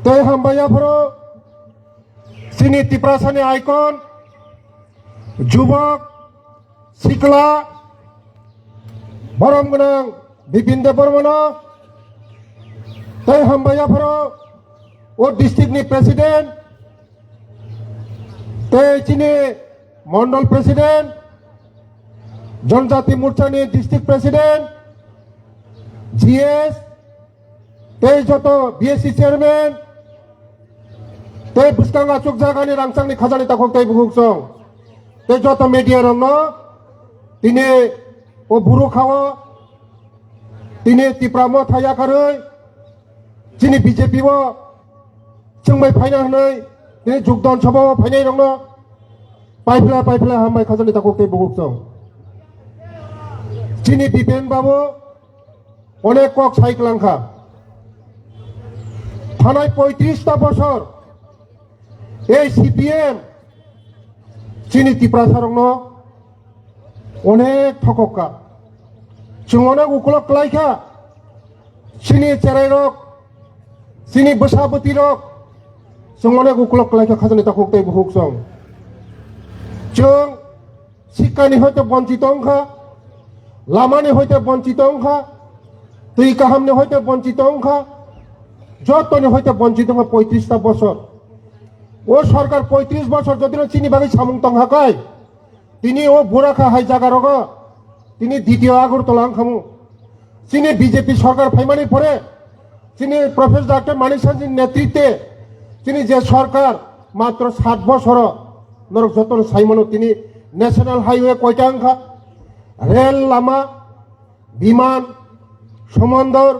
tei hambaya phoro sini Tiprasani icon যুবক সিকলা বরম গনাং Bipin Deb Barman tei hambaya phoro o district ni president tei chini mandal president Janajati Morcha ni district president GS tei joto BSC chairman tei buskanga chukjagani rangchangni khajani takok tei buhuksong tei joto media rongno tini o buru khawo tini tipramo thaya karoi chini BJP o chungbai phaina hanai tini jugdon sabao phainai rongno paifla hambai khajani takok tei buhuksong chini bipen babu অনেক cock সাইক্লাংখা থানায় ৩৫টা বছর এই CPM চিনি তিপ্রাসারং অনেক ঠকা जों अनेक उकलक लाइखा चिनी चेराई रक चिनी बसाबती रक जों अनेक उकलक लाइखा खाजनि ताखुक तै बुहुक जों शिक्षानि हयतो बंचित अंखा लामानि हयतो बंचित अंखा दै काहामनि हयतो बंचित अंखा যতনি হয়তো বঞ্চিত ৩৫টা বছর ও সরকার ৩৫ বছর যদি চিনি বাগি সামুংতং হাকায় তিনি ও বুড়াখা হাই জাগারগ তিনি দ্বিতীয় আগরতলা খামু চিনি বিজেপি সরকার ফাইমানি পরে চিনি প্রফেসর ডক্টর মানিক সাহাজির নেতৃত্বে তিনি যে সরকার মাত্র ৭ বছর নরক যতন সাইমনো তিনি ন্যাশনাল হাইওয়ে কয়টা আংখা রেল লামা বিমান সমন্দর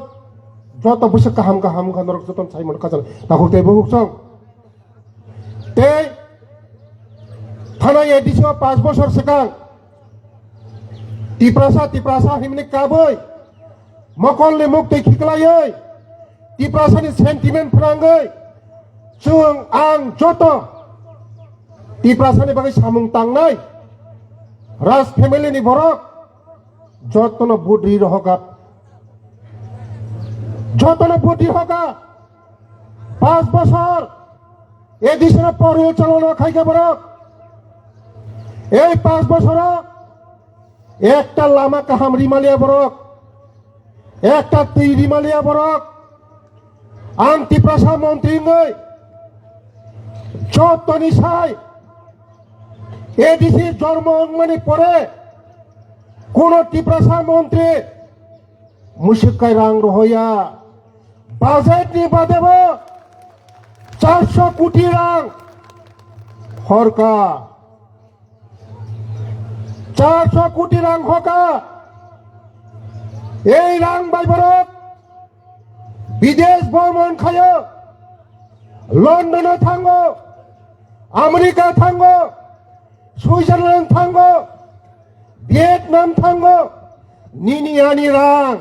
যত বসে কাহাম নরক যতন সাইমন কাজাল তাকো তে বহুকসং তে থানা এডিসি ৫ বছর সেকাং তিপ্রাসা হিমনি কাবই মকলনি মুক্তি খিকলাই তিপ্রাসানি সেন্টিমেন্ট ফ্রাঙ্গই जों आं যত তিপ্রাসানি বাগै সামুং তাंनाय রাজ ফ্যামিলিনি বরক যতন বুদ্ধি রহগা যতন বুদ্ধি হগা ৫ বছর এডিশন পরিচালনা খাইকে বরক এই ৫ বছর একটা লামা কাহাম রিমালিয়া বরক একটা তুই রিমালিয়া বরক আন্তি প্রশা মন্ত্রী নই যতনি সাই এডিসি জন্ম অঙ্গনি পরে কোন টিপ্রাসা মন্ত্রী মুশিকাই রাং রহইয়া বাজেট নিবা দেব ৪০০ কোটি রাং হরকা ৪০০ কোটি রাং হকা এই রাং বাইবরক বিদেশ ভ্রমণ খায় লন্ডনে থাঙ্গো আমেরিকা থাঙ্গো সুইজারল্যান্ড থাঙ্গো ভিয়েতনাম থাঙ্গো নিনিয়ানি রাং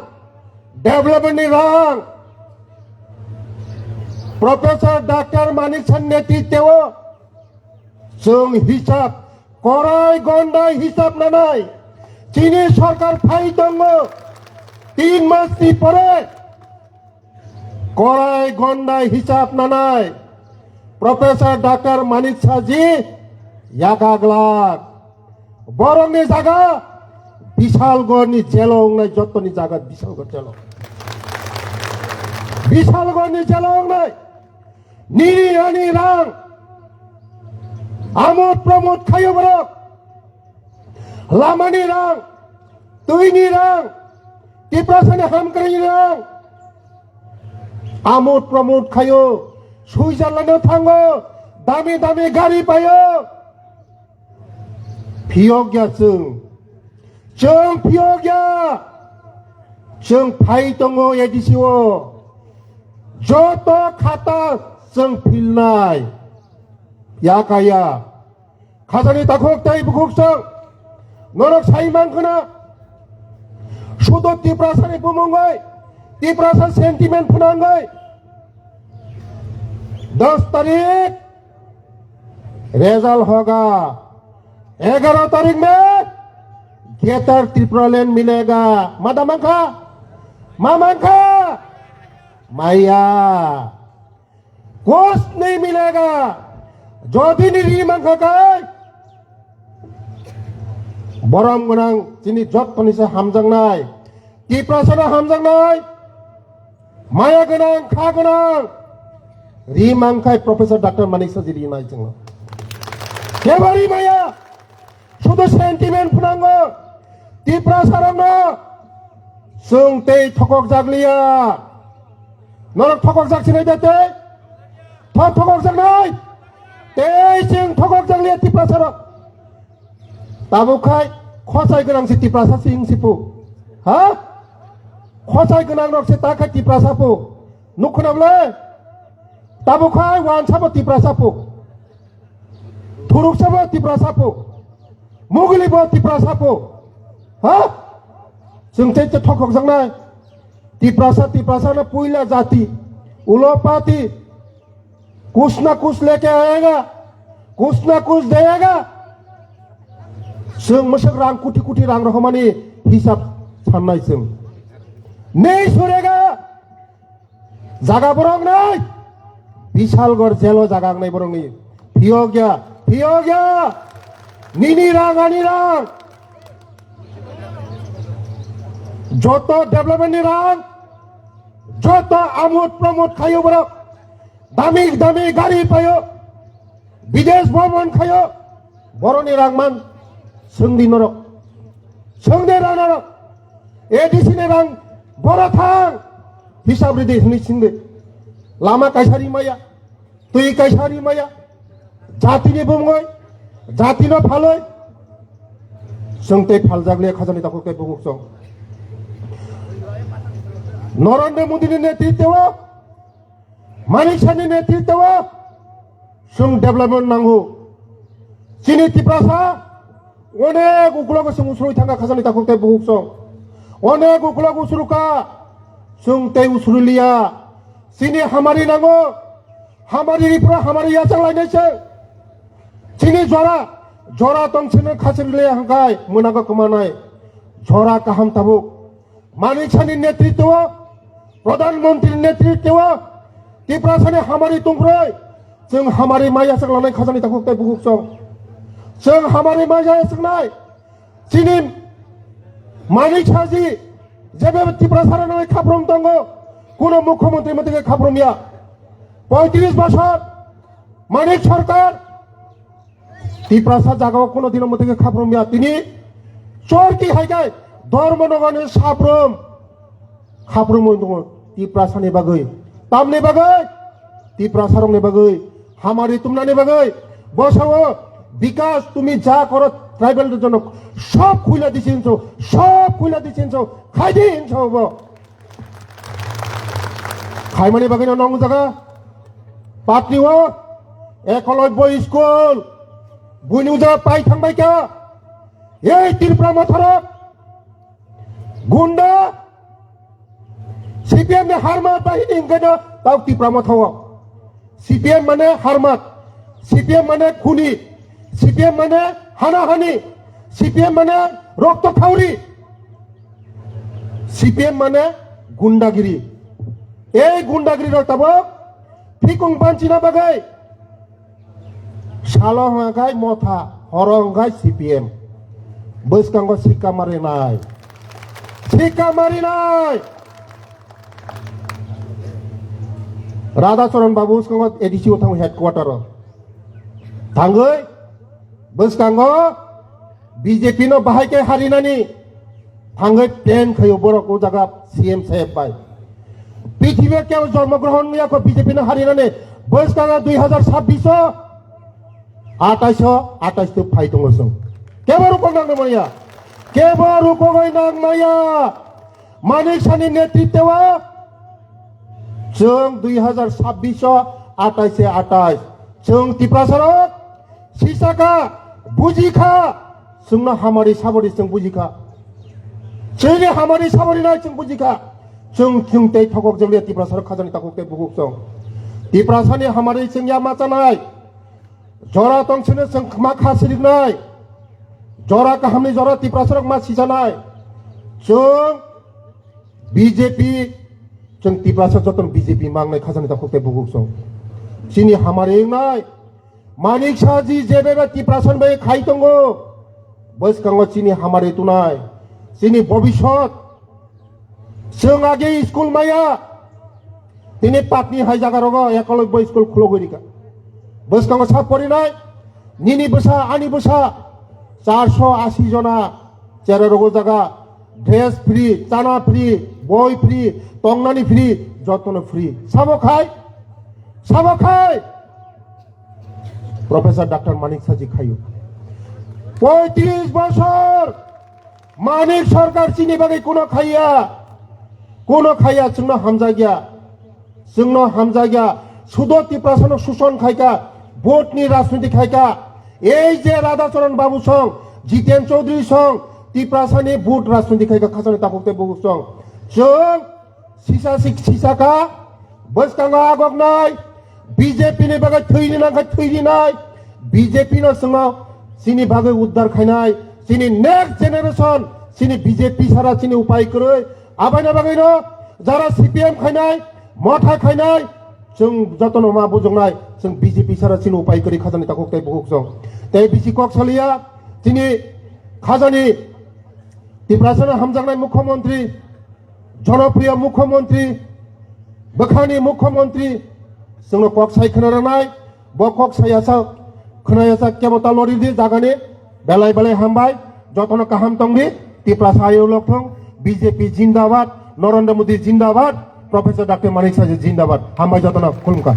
ডেভেলপমেন্ট রাং প্রফেসর ডক্টর মানিক সাহার নেতৃত্বেও जों হিসাব করাই গন্ডাই হিসাব নানাই চীনের সরকার ফাই দङ ৩ মাসনি পরে করাই গন্ডাই হিসাব নানাই প্রফেসর ডক্টর মানিক সাহাজি यागाग्लाक बरंनि जागा विशालगढ़नि जेलं नाय जतनि जागा विशालगढ़ जेलं विशालगढ़नि जेलं नाय निरियानि रां आमोद प्रमोद खायो बरक लामानि रां तुइनि रां तिप्रासानि हामक्रानि रां आमोद प्रमोद खायो सुइजारल्यान्डआव थाङो दामी दामी गारि पायो फियोग्या जों फियोग्या जों फाइ दङ एडिसिअ जत खाता जों फिलनाय याकाया खाजानि ताखक ताइ बुखुकसं नरक साइमांखना सुदो तिप्रासानि बुमुंगै तिप्रासा सेंटिमेंट फुनांगै 10 तारीख रिजल्ट होगा 11 तारीख में गेटर त्रिपुरालैंड मिलेगा मादामंखा मामंखा माया कुछ नहीं मिलेगा যদি নি মাংখাকাই বরম গোনাং যিনি যত্তনিসে হামজাंनाय টিপ্রাসাना हामजांनाय माया गोनां खा गोनां रि मांखाय प्रफेसर डॉक्टर मानिक साजिरि नाय जों केबारि माया शुद्ध सेंटिमेंट फुनांगो टिप्रासारानो जों ते थकक जागलिया नरक थकक जागसिनाय जाते थकक जागनाय ते जों थकक जागलिया टिप्रासारा ताबुखाय खसाय गोनां सि टिप्रासा सिं सिपु हा खसाय गोनां रक्से ताखा टिप्रासापु नुखुनाबले ताबुखाय वानसाबो टिप्रासापु थुरुकसाबो टिप्रासापु मुगलिबो टिप्रासापु हा जों ते थकक जागनाय टिप्रासाना पुइला जाति उलोपाती कुछ ना कुछ लेके आएगा कुछ ना कुछ देगा जों मसक रां कुटी कुटी रां रखमानि हिसाब साननाय जों नहीं सुरेगा जागा बरं नाय विशालगढ़ जेलो जागा नाय बरं नि फियो गया निनी रां आनी रां যত ডেভেলপমেন্ট রাং যত আমোদ প্রমোদ খাইও বড় দামি দামি গাড়ি পাইও বিদেশ ভ্রমণ খাইও বড়নি রাংমান सोंनि नरक सोंनि रां नरक एडिसिनि रां बड़ा थां हिसाब रेदि हनि सिंदे लामा कायसारि माया तुई कायसारि माया जातिनि बुंगय जातिनो फालय जोंते फाल जागले खाजानि दाखलके बुंगसं नरेंद्र मोदी नेतृत्व मानिक साहनि नेतृत्व जों डेभेलपमेंट नांगौ चिनि टिप्रासा अनेक उखुलाग जों उसुरुय थांगा खाजानि दाखलके बुंगसं अनेक उखुलाग उसुरुका जों ते उसुरुलिया चिनि हामारि नांगौ हामारिनिफ्रा हामारिया जालायनायसो चिनि जरा तंसिनो खासिरले हांगाय मोनागा कमानाय जरा काहाम ताबुक मानिक साहनि नेतृत्व प्रधानमंत्री नेतृत्व टिप्रासानि हामारि तुंग्रय जों हामारि माया जालायनाय खाजानि दाखलके बुंगसं जों हामारि माया जालायनाय चिनि मानिक साहजी जेबे टिप्रासारानि खाफ्रम दंगो কোনো মুখ্যমন্ত্রীর মধ্যে খাবরমিয়া 35 বছর মানিক সরকার টিপ্রাসা জায়গাও কোনোদিনের মধ্যে খাবরমিয়া তিনি চরকি হাইগায় ধর্মনগরের সাবরম খাবরম দङ টিপ্রাসাनि बागै तामनि बागै টিপ্রাসারংनि बागै হামারি তুমনানি बागै বসাও বিকাশ তুমি যা করো ট্রাইবেলদের জন্য সব খুলে দিছিনছো খাইদি ইনছব খাইমানি बागै नंग जागा पाटनिवा एकलव्य स्कुल बुनिउजा पाइ थांबायका ए तिरप्रा मथरक गुन्डा सीपीएम ने हारमात बाहिनी इंगनो ताव तिरप्रा मथाव सीपीएम माने हारमात सीपीएम माने खुनी सीपीएम माने हानाहानि सीपीएम माने रक्त खावरी सीपीएम माने गुंडागिरी এই গুন্ডাগিরির তাবক ফিকুং পাঞ্চিনা বাগাই সালহাগাই মথা হরঙ্গাই সিপিএম বৈসকাঙ্গ শিক্ষা মারি নাই রাধাচরণ বাবু বৈসকাঙ্গ এডিসি থাঙ্গ হেডকোয়ার্টার থাঙ্গৈ বৈসকাঙ্গ বিজেপি নো বাহাইকে হারিনানি থাঙ্গৈ প্লেন খাইও বড় জায়গা সিএম साहेब बाय पृथ्वी केव जन्मग्रहण मियाको बीजेपी ने हारिनानै बयसकांगा 2026 28 तो फाइट दङ जों केबार उको नांनो मया केबार उको गय नांनाया मानिक साहनि नेतृत्व जों 2026 28 जों टिप्रासारक सिसाका बुजिखा जोंना हामारि साबरि जों बुजिखा जोंनि हामारि साबरि नाय जों बुजिखा जों ते थकक जों टिप्रासार खाजानि दाखलके बुंगसं टिप्रासानि हामारि जोंया मा जानाय जरा तंसिनो जों मा खासिरिनाय जरा काहामनि जरा टिप्रासारक मा सिजानाय जों बीजेपी जों टिप्रासार जतन BJP मांनाय खाजानि दाखलके बुंगसं sini hamare nai manik saji jebe tiprasan bai khai tongo bos kango sini hamare tunai sini bobishot seng age school maya tini patni hai jaga rogo ekologya school khulo gorika bos kango sap pori nai nini bosa ani bosa 480 jona chera rogo jaga dress free chana free boy free tongnani free jotono free sabo khai professor doctor Manik সাজি খাইও 35 বছর মানিক সরকার চিনি বাগে কোনো খাইয়া जोंनो হামজা গিয়া শুধু ত্রিপ্রাসন শোষণ খাইকা ভোটনি রাজনীতি খাইকা এই যে রাধাচরণ বাবু সং জিতেন চৌধুরী সং ত্রিপ্রাসানি ভোট রাজনীতি খাইকা খাসানি তাপকতে বহু সং जों সিসাকা বসকাঙ্গা আগগনাই বিজেপি नि बागै थैरिनाय বিজেপি नो जोंनो सिनि बागै उद्धार खायनाय सिनि नेक्स्ट जेनेरेशन सिनि বিজেপি सारा सिनि उपाय करै आबायना बागै नो जारा सीपीएम खायनाय मथा खायनाय जों जतन मा बुजंनाय जों বিজেপি सारा सिनि उपाय करै खाजानि ताकौते बहु जों ते बिसि कक्सलिया सिनि खाजानि ত্রিপ্রাসন हामजानाय मुख्यमंत्री जनप्रिय मुख्यमंत्री बखानि मुख्यमंत्री जोंनो कक्साय खोनानाय ब कक्सायासा खोनायासा केमता लरिदि जागानि बेलाय हामबाय जतन काहाम तंगि ত্রিপ্রাসাयो लखथं बीजेपी जिंदाबाद नरेंद्र मोदी जिंदाबाद प्रोफेसर डॉक्टर मानिक साजी जिंदाबाद हामबाय जतन खुलुमका।